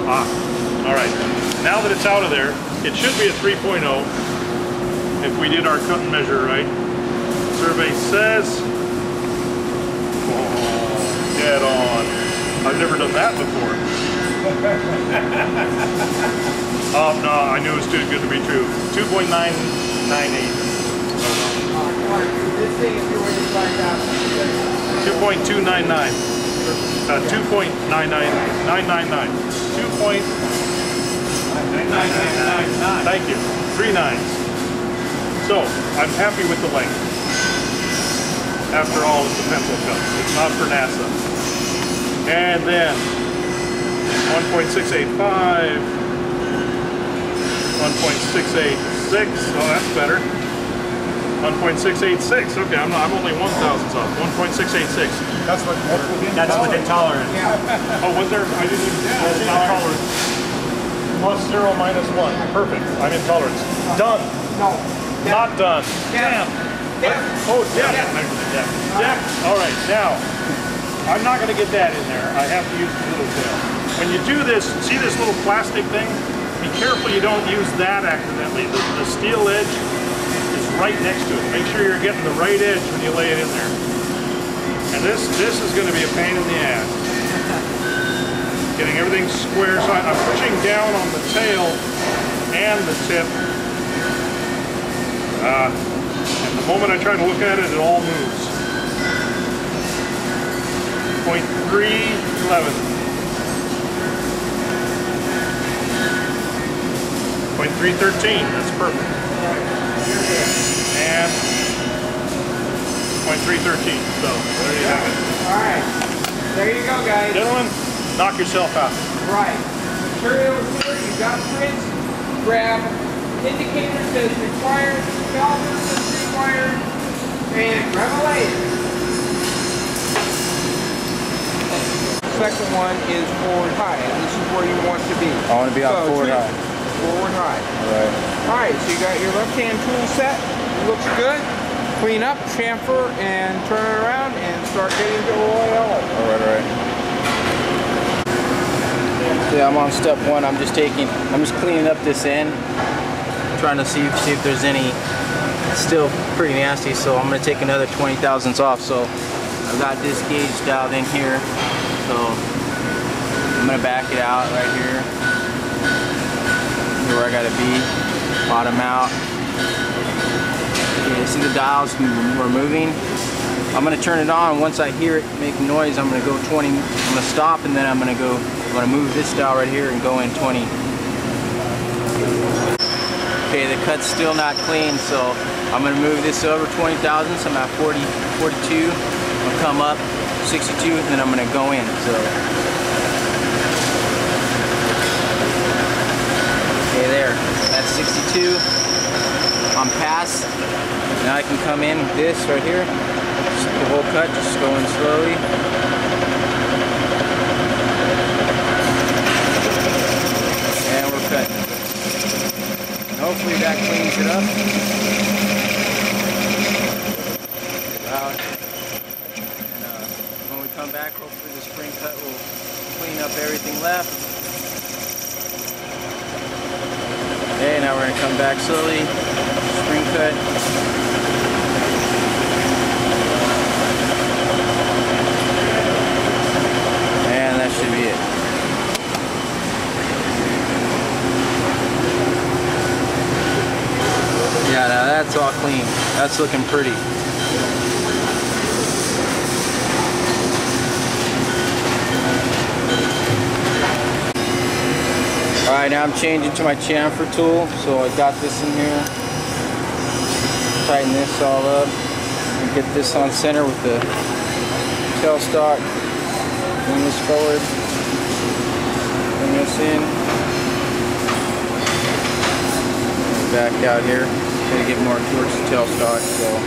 Alright, now that it's out of there, it should be a 3.0 if we did our cut and measure right. Survey says, oh, dead on. I've never done that before. Oh no, I knew it was too good to be true. 2.998. 2.299. 2.999. 2.999. Thank you. 3 nines. So I'm happy with the length. After all, it's a pencil cut. It's not for NASA. And then 1.685. 1.686. Oh, that's better. 1.686. Okay, I'm only 1/1000 off. 1.686. That's within tolerance. Yeah. Oh, was there? I didn't even tolerance. Plus 0 minus 1. Perfect. I'm in tolerance. Done. No. Not done. Damn. Oh, damn. Damn. All right. Now, I'm not going to get that in there. I have to use the little tail. When you do this, see this little plastic thing? Be careful you don't use that accidentally. The steel edge is right next to it. Make sure you're getting the right edge when you lay it in there. And this is going to be a pain in the ass. Getting everything square. So I'm pushing down on the tail and the tip. And the moment I try to look at it, it all moves. 0.311. 0.313, that's perfect. And 0.313, so there you have it. Alright, there you go, guys. Gentlemen, knock yourself out. Right. Materials here, you got prints, grab indicator says required, caliper says required, and grab a lathe. Second one is forward high, and this is where you want to be. I want to be on forward high. Forward high. Alright. Alright, so you got your left hand tool set. Looks good. Clean up, chamfer, and turn it around and start getting to oil. Alright. So yeah, I'm on step 1. I'm just cleaning up this end. Trying to see if there's any still pretty nasty. So I'm going to take another 20 thousandths off. So I've got this gauge dialed in here. So I'm going to back it out right here. Where I gotta be, bottom out. Okay, see the dials were moving. I'm gonna turn it on. Once I hear it make noise, I'm gonna go 20. I'm gonna stop, and then I'm gonna move this dial right here and go in 20. Okay, the cut's still not clean, so I'm gonna move this over 20 thousandths. I'm at 40, 42. I'm gonna come up 62, and then I'm gonna go in. So. Okay, there, that's 62. I'm past. Now I can come in with this right here. Just the whole cut, just going slowly. And we're cutting. And hopefully that cleans it up. And when we come back, hopefully the spring cut will clean up everything left. Okay, now we're going to come back slowly, spring cut. And that should be it. Yeah, now that's all clean. That's looking pretty. Alright, now I'm changing to my chamfer tool, so I got this in here. Tighten this all up. And get this on center with the tailstock. Bring this forward. Bring this in. Back out here. Gotta get more towards the tailstock, so